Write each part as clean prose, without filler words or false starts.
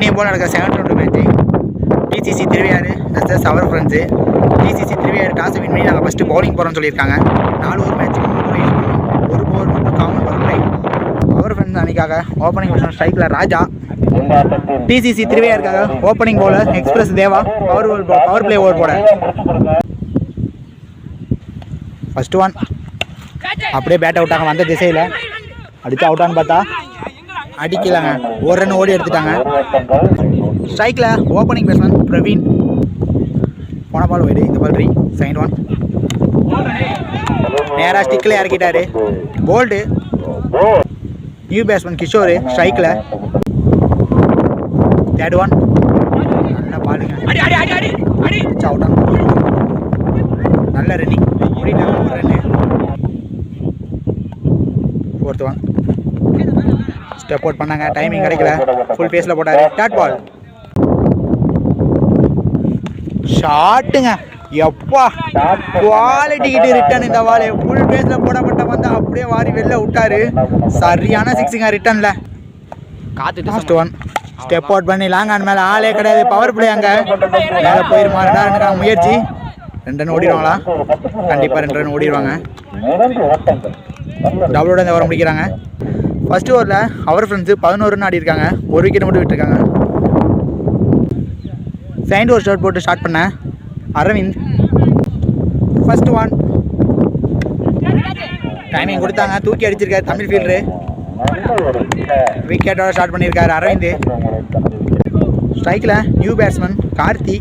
இன்னைக்கு போல் நடக்கிற 7th round match TCC Thiruvaiyaru SS our friends. TCC Thiruvaiyaru toss win பண்ணி நாங்கள் ஃபஸ்ட்டு பவுலிங் போகிறோம்னு சொல்லியிருக்காங்க. 4 ஓவர் மேட்ச் 3 ஓவர் யூஸ் பண்ணோம். 1 ஓவர் மட்டும் common power play. Our friends அன்றைக்காக ஓப்பனிங் பேட்ஸ்மேன் ஸ்ட்ரைக்கில் ராஜா. டிசிசி திருவையாருக்காக opening bowler express Deva power play over போட. ஃபஸ்ட்டு ஒன் அப்படியே பேட் அவுட் ஆக வந்த திசையில் அடித்து அவுட்டான்னு பார்த்தா அடிக்கலாங்க. ஒரு ரன் ஓடி எடுத்துட்டாங்க. ஸ்ட்ரைக்கில் ஓப்பனிங் பேட்ஸ்மேன் பிரவீன். போன பால் வைடு, இந்த பால் செகண்ட் ஒன் நேராக ஸ்டிக்கில் இறக்கிட்டாரு. போல்டு. நியூ பேட்ஸ்மேன் கிஷோர் ஸ்ட்ரைக்கில். தேர்ட் ஒன் நல்ல பாலுங்க. Out on. நல்ல ரன்னிங் ஓடிட்டாங்க. ஒரு run. Fourth one step out பண்ணாங்க. டைமிங் கிடைக்கல. ஃபுல் பேஸில் போட்டார். Dot ball. ஷாட்டுங்க. எப்பா குவாலிட்டி கிட்ட ரிட்டர்ன். இந்த பால் ஃபுல் பேஸில் போடப்பட்ட வந்து அப்படியே வாரி வெளில விட்டாரு. சரியான சிக்ஸுங்க ரிட்டர்னில். லாஸ்ட் ஒன் ஸ்டெப் அவுட் பண்ணி லாங் ஆன் மேலே ஆளே கிடையாது. பவர் பிளே அங்கே மேலே போயிருமா. 2 ரன் முயற்சி. 2 ரன் ஓடிடுவாங்களா? கண்டிப்பாக 2 ரன் ஓடிடுவாங்க. டபுளோட இந்த ஓவர் முடிக்கிறாங்க. ஃபஸ்ட்டு ஓவரில் அவர் ஃப்ரெண்ட்ஸு 11 ரன் ஆடி இருக்காங்க. 1 விக்கெட் மட்டும் விட்டுருக்காங்க. செகண்ட் ஓவர் ஷாட் போட்டு ஸ்டார்ட் பண்ண அரவிந்த். ஃபஸ்ட்டு ஒன் டைமிங் கொடுத்தாங்க. தூக்கி அடிச்சிருக்காரு தமிழ் ஃபீல்டரு. விக்கெட்டோட ஸ்டார்ட் பண்ணியிருக்காரு அரவிந்த். ஸ்ட்ரைக்கில் new batsman Karthi.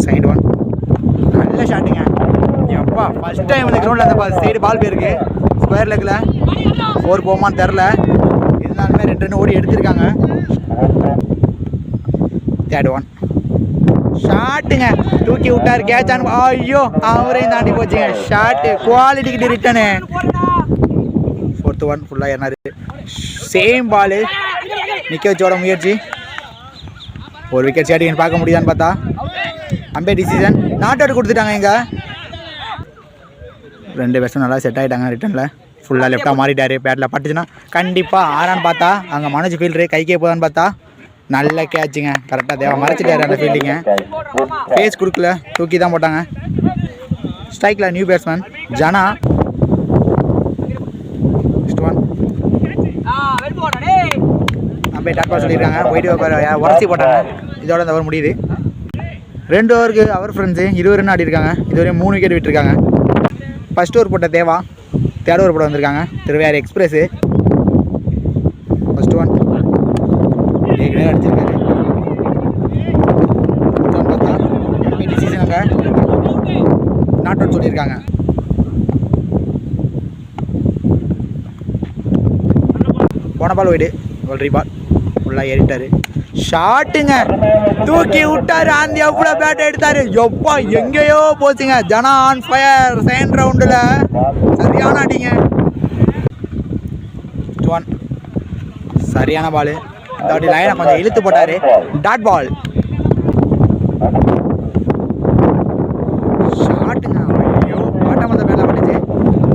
Second one நல்ல ஷாட்டுங்க. எப்பா ஃபஸ்ட் டைம் இந்த கிரவுண்டில் அந்த சைடு பால் போயிருக்கு. ஸ்கொயர் லெக்கில் 4 போமான்னு தெரில. இருந்தாலுமே 2 ரன் ஓடி எடுத்திருக்காங்க. தேர்ட் ஒன் ஷாட்டுங்க. தூக்கி விட்டார். கேட்ச் ஆன். ஐயோ அவரையும் தாண்டி போச்சுங்க. ஷாட்டு குவாலிட்டிக்கிட்டு ரிட்டனு. ஃபோர்த் ஒன் ஃபுல்லாக ஏறினார். சேம் பாலு நிற்க வச்சோட முயற்சி. ஒரு விக்கெட் சேட்டிங்கன்னு பார்க்க முடியாதுன்னு பார்த்தா அம்பே டிசிஷன் நாட் அவுட் கொடுத்துட்டாங்க. இங்கே 2 பேட்ஸ்மேன் நல்லா செட் ஆகிட்டாங்க. ரிட்டனில் ஃபுல்லாக லெஃப்டாக மாறிட்டார். பேட்டில் பட்டுச்சுன்னா கண்டிப்பாக ஆறான்னு பார்த்தா அங்கே மனோஜ் ஃபீல்டரு கைக்கே போதான்னு பார்த்தா நல்ல கேட்சுங்க. கரெக்டாக தேவை மறைச்சிட்டாரு அந்த ஃபீல்டிங்க. ஃபேஸ் கொடுக்கல, தூக்கி தான் போட்டாங்க. ஸ்ட்ரைக்கில் நியூ பேட்ஸ்மேன் ஜனா. நெக்ஸ்ட் ஒன் அப்படியே டாட் பால் சொல்லியிருக்காங்க. ஒயிட் உரசி போட்டாங்க. இதோட இந்த ஓவர் முடியுது. 2 ஓவருக்கு அவர் ஃப்ரெண்ட்ஸு 20 ரன் ஆடி இருக்காங்க. இதுவரையும் 3 விக்கெட் விட்டுருக்காங்க. ஃபஸ்ட் ஓவர் போட்ட தேவா. தேர்ட் ஓவர் போட வந்திருக்காங்க திருவையாறு எக்ஸ்பிரஸு. ஃபஸ்ட் ஒன் ஏற்கனவே அடிச்சிருக்காரு. பார்த்தா டிசிஷன் அங்கே நாட் அவுட் சொல்லியிருக்காங்க. போன பால் ஒயிடு, கோல்ட்ரி பால் ஃபுல்லாக ஏறிட்டார். ஷாட்டுங்க தூக்கி விட்டாரு. அந்த எவ்வளோ பேட் எடுத்தாரு. எப்பா எங்கேயோ போச்சுங்க. ஜனா ஆன் ஃபயர். செகண்ட் ரவுண்டில் சரியான அடிங்க. ஒன் சரியான பால். இந்த வாட்டி லைனை கொஞ்சம் இழுத்து போட்டார். Dot ball. ஷாட்டுங்க. ஐயோ பாட்டம் வந்த பேரில் பட்டுச்சு.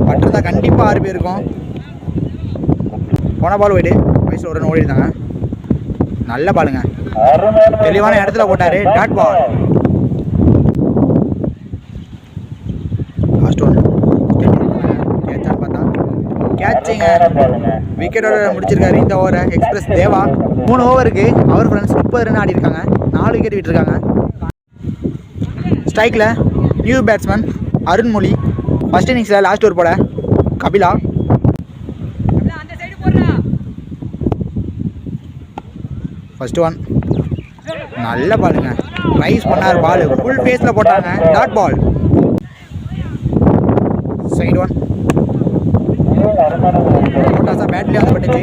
பட்டுருந்தா கண்டிப்பாக 6 பேர் இருக்கும். போன பால் போய்ட்டு வயசில் 1 ரன் ஓடிருந்தாங்க. நல்ல பாலுங்க. தெளிவான இடத்துல போட்டார். Dot ball. லாஸ்ட் ஒன் கேட்சான்னு பார்த்தா கேட்சுங்க. விக்கெட்டோட முடிச்சிருக்காரு இந்த ஓவரை எக்ஸ்பிரஸ் தேவா. 3 ஓவருக்கு அவர் ஃப்ரெண்ட்ஸ் 30 ரன் ஆடி இருக்காங்க. 4 விக்கெட் விட்டுருக்காங்க. ஸ்ட்ரைக்கில் நியூ பேட்ஸ்மேன் அருண்மொழி. ஃபஸ்ட் இன்னிங்ஸில் லாஸ்ட் ஓவர் போட கபிலா. ஃபஸ்ட் ஒன் நல்ல பாலுங்க. ரைஸ் பண்ணார். பால் ஃபுல் ஃபேஸில் போட்டாங்க. Dot ball. செகண்ட் ஒன் போட்டாசா பேட்லேயே வந்து பட்டுச்சு.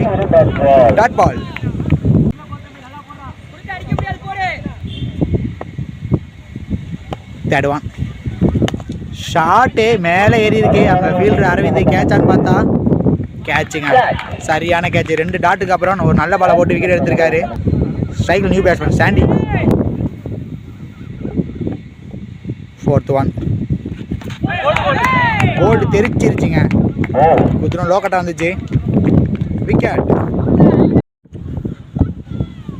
Dot ball. Third one shot மேலே ஏறி இருக்கு. அங்கே ஃபீல்டர் அரவிந்த் கேட்சான்னு பார்த்தா கேட்சுங்க. சரியான கேட்ச். 2 டாட்டுக்கு அப்புறம் ஒரு நல்ல பாலை போட்டு விக்கெட் எடுத்திருக்காரு. ஸ்ட்ரைக்கில் new batsman Sandy. Fourth one bowled தெரிச்சிருச்சுங்க. குத்துரும் லோக்கட்டாக வந்துச்சு. விக்கெட்.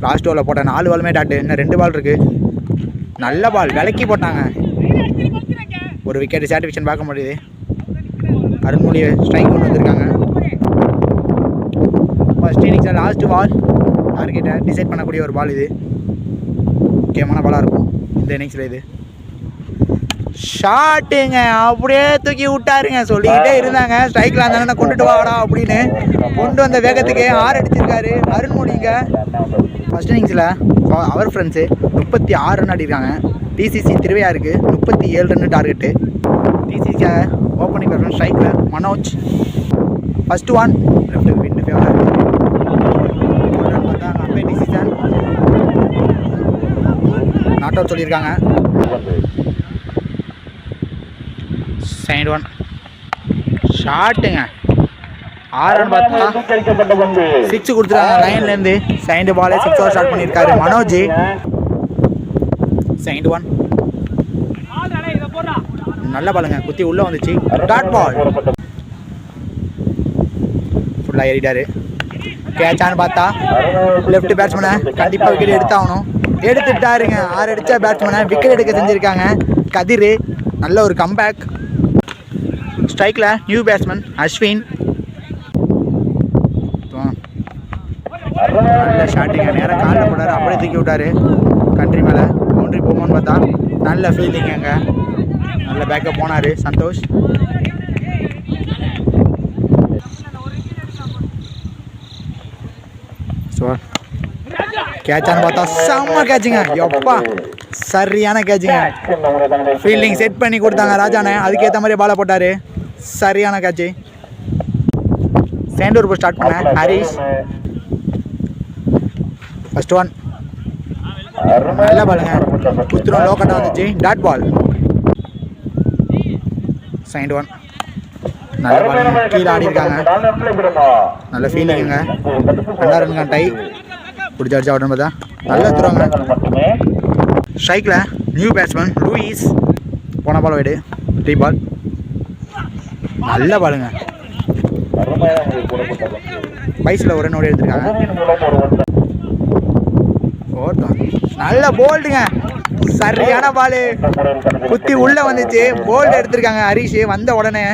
லாஸ்ட் ஓவரில் போட்ட 4 பாலுமே டாட்டு, இன்னும் 2 பால் இருக்குது. நல்ல பால் விலக்கி போட்டாங்க. ஒரு விக்கெட் சாட்டிஸ்ஃபேக்ஷன் பார்க்க முடியுது. அருண்மொழி ஸ்ட்ரைக் கொண்டு வந்திருக்காங்க. ஃபர்ஸ்ட் இன்னிங்ஸில் லாஸ்ட் பால் டார்கெட்டை டிசைட் பண்ணக்கூடிய ஒரு பால். இது முக்கியமான பாலாக இருக்கும் இந்த இன்னிங்ஸில். இது ஷாட்டுங்க, அப்படியே தூக்கி விட்டாருங்க. சொல்லிக்கிட்டே இருந்தாங்க ஸ்ட்ரைக்கில் இருந்தாங்கன்னா கொண்டுட்டு வாடா அப்படின்னு. கொண்டு வந்த வேகத்துக்கு 6 அடிச்சிருக்காரு அருண்மொழிங்க. ஃபர்ஸ்ட் இன்னிங்ஸில் அவர் ஃப்ரெண்ட்ஸு 36 ரன் அடிக்கிறாங்க. டிசிசி திருவையாருக்கு 37 ரன் டார்கெட்டு. டிசிசிக்காக ஓப்பனிங் பேட்ஸ்மேன் ஸ்ட்ரைக்கில் Manoj. First one left win favour. பார்த்தாங்க அப்பே டிசிஷன் நாட் அவுட் சொல்லியிருக்காங்க. செகண்ட் ஒன் ஷாட்டுங்க, 6 ரன் பார்த்தா 6 கொடுத்துருக்காங்க லைன்லேருந்து. செகண்ட் பாலே 6 ஓவர் ஸ்டார்ட் பண்ணியிருக்காரு மனோஜ். செகண்ட் ஒன் நல்ல பாலுங்க, குத்தி உள்ளே வந்துச்சு. டாட் பால் ஃபுல்லாக ஏறிட்டாரு. கேட்சான்னு பார்த்தா லெஃப்ட் பேட்ஸ்மேனை கண்டிப்பாக விக்கெட் எடுத்தாகணும். எடுத்துட்டாருங்க. 6 அடித்தா பேட்ஸ்மேனை விக்கெட் எடுக்க செஞ்சுருக்காங்க கதிர். நல்ல ஒரு கம்பேக். ஸ்ட்ரைக்கில் நியூ பேட்ஸ்மேன் அஸ்வின். நல்ல ஷாட்டிங்க, நேராக காலில் போட்டார், அப்படியே தூக்கி விட்டார் கண்ட்ரி மேலே. பவுண்ட்ரி போகுமான்னு பார்த்தா நல்ல ஃபீல்டிங். அங்கே நல்ல பேக்கப் போனார் சந்தோஷ். ஸோ கேட்சான்னு பார்த்தா செம்ம கேட்சுங்க. எப்பா சரியான கேட்சுங்க. ஃபீல்டிங் செட் பண்ணி கொடுத்தாங்க ராஜானே, அதுக்கேற்ற மாதிரி பாலை போட்டார். சரியான கேட்சு. செகண்ட் ஓவர் ஸ்டார்ட் பண்ண ஹரிஷ். ஃபர்ஸ்ட் ஒன் நல்ல பாலுங்க, குத்துரும் லோ கட்டாக வந்துச்சு. Dot ball. செகண்ட் ஒன் நல்ல பாலுங்க, கீழே ஆடி இருக்காங்க. நல்ல ஃபீலிங்குங்க. 2 ரன் டை பிடிச்சி அடிச்சா உடனே பார்த்தா நல்லா தருவாங்க. ஸ்ட்ரைக்கில் நியூ பேட்ஸ்மேன் லூயிஸ். போன பால் வைடு 3 பால். நல்ல பாலுங்க, வயசில் ஒரு ரன் ஓடி எடுத்துருக்காங்க. நல்ல போல்டுங்க, சரியான பாலு, குத்தி உள்ளே வந்துச்சு. போல்டு எடுத்திருக்காங்க ஹரிஷ். வந்த உடனே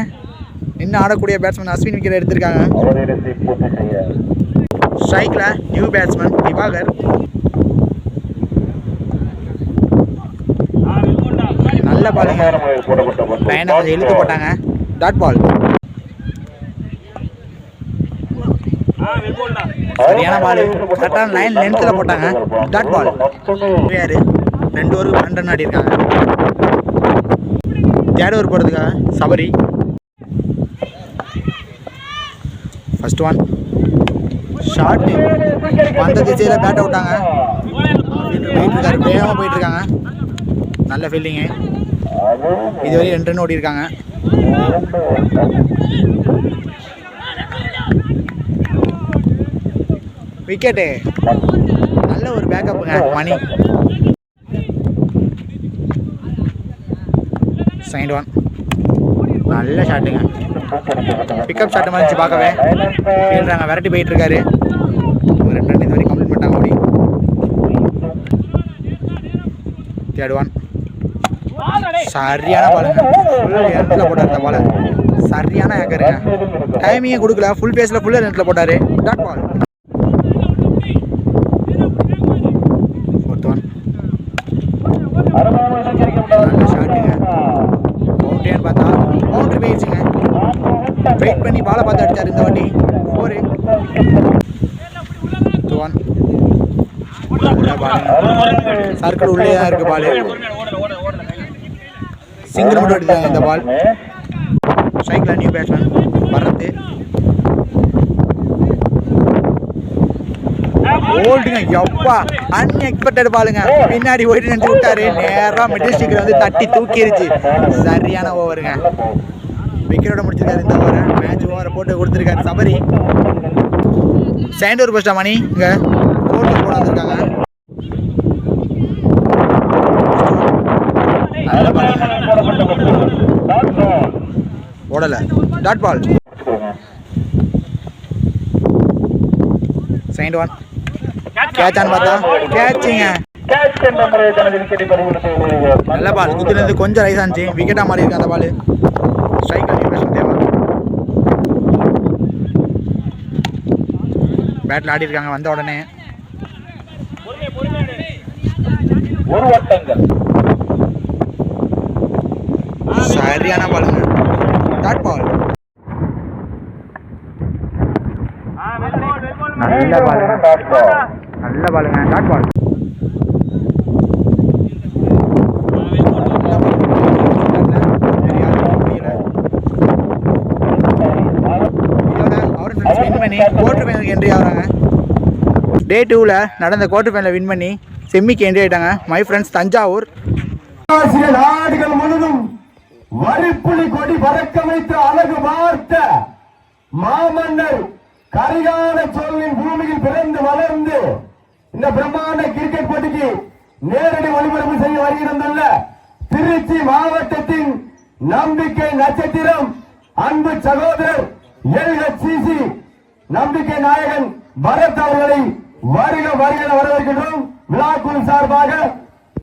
இன்னும் ஆடக்கூடிய பேட்ஸ்மேன் அஸ்வின் விக்கெட் எடுத்திருக்காங்க. ஸ்ட்ரைக்கில் நியூ பேட்ஸ்மேன் திவாகர். நல்ல பாலுங்க, லைனை கொஞ்சம் இழுத்து போட்டாங்க. Dot ball. சரியான பால், கரெக்டான லைன் லென்த்தில் போட்டாங்க. Dot ball. யார் 2 ஓவருக்கு 12 ரன் ஆடிருக்காங்க. தேர்ட் ஓவர் போடுறதுக்காக சபரி. ஃபர்ஸ்ட் ஒன் ஷாட்டு, அந்த திசையில் பேட் அவுட்டாங்க. போயிட்டுருக்காரு, வேகமாக போயிட்டுருக்காங்க. நல்ல ஃபீல்டிங்கு. இதுவரை 2 ரன் ஓடி இருக்காங்க. விக்கெட்டு. நல்ல ஒரு பேக்கப்புங்க மணி. செகண்ட் ஒன் நல்ல ஷாட்டுங்க, பிக்கப் ஷாட்டு மாதிரி பார்க்கவே. ஃபீல்டாங்க விரட்டி போயிட்டுருக்காரு. 2 ரன் இது வரைக்கும் கம்ப்ளீட் பண்ணிட்டாங்க ஓடி. தேர்ட் ஒன் சரியான பாலுங்க, ஃபுல் இடத்துல போட்டார் இந்த பாலை. சரியான ஏக்கருங்க, டைமிங்கே கொடுக்கல. ஃபுல் பேஸில் ஃபுல் இடத்துல போட்டார். டாட் பால். ஃபோர்த் ஒன் நல்ல ஷாட்டுங்க, பவுண்டரியான்னு பார்த்தா பவுண்டரி போயிடுச்சுங்க. வெயிட் பண்ணி பாலை பார்த்து அடித்தார் இந்த வாட்டி. 4. ஒன் நல்ல பாலுங்க, சர்க்கிள் உள்ளே தான் இருக்குது பால். சிங்கிள் மட்டும் எடுத்தாங்க இந்த பால். ஸ்ட்ரைக்கில் நியூ பேட்ஸ்மேன் வர்றது. ஓல்டுங்க, எப்பா அன்எக்ஸ்பெக்டட் பாலுங்க. பின்னாடி போயிட்டு நினைச்சு விட்டாரு, நேராக மிடில் ஸ்டிக்கில் வந்து தட்டி தூக்கிருச்சு. சரியான ஓவருங்க, விக்கெட்டோட முடிச்சிருக்காரு இந்த ஓவரை. மேட்ச் ஓவரை போட்டு கொடுத்துருக்காரு சபரி. செகண்ட் ஓவர் போஸ்டா மணி இங்கே 4 போட வந்திருக்காங்க. ஓடலை. Dot ball. செகண்ட் ஒன் கேட்சான்னு பார்த்தா கேட்சுங்க. நல்ல பால், குத்துலேருந்து கொஞ்சம் ரைஸ் ஆச்சு, விக்கெட்டாக மாறி இருக்கு அந்த பால். ஸ்ட்ரைக் கன்ஃபியூஷன் தேவை. பேட்டில் ஆடி இருக்காங்க வந்த உடனே. சரியான பாலுங்க, டாட் பால். நல்ல பாலுங்க, நல்ல பாலுங்க, டாட் பால். குவார்டர் ஃபைனலுக்கு என்ட்ரி ஆகிறாங்க. டே 2ல் நடந்த குவார்டர் ஃபைனலில் வின் பண்ணி செம்மிக்கு என்ட்ரி ஆகிட்டாங்க மை ஃப்ரெண்ட்ஸ் தஞ்சாவூர். நாடுகள் முழுதும் வரிப்புலி கொடி பறக்க வைத்து அழகு பார்த்த மாமன்னர் கரிகால சோழனின் பூமியில் பிறந்து வளர்ந்து இந்த பிரம்மாண்ட கிரிக்கெட் போட்டிக்கு நேரடி ஒளிபரப்பு செய்ய வருகின்ற திருச்சி மாவட்டத்தின் நம்பிக்கை நட்சத்திரம் அன்பு சகோதரர் LHCC நம்பிக்கை நாயகன் பரத் அவர்களை வருக வருக வரவேற்கின்றோம். விழாக்குழு சார்பாக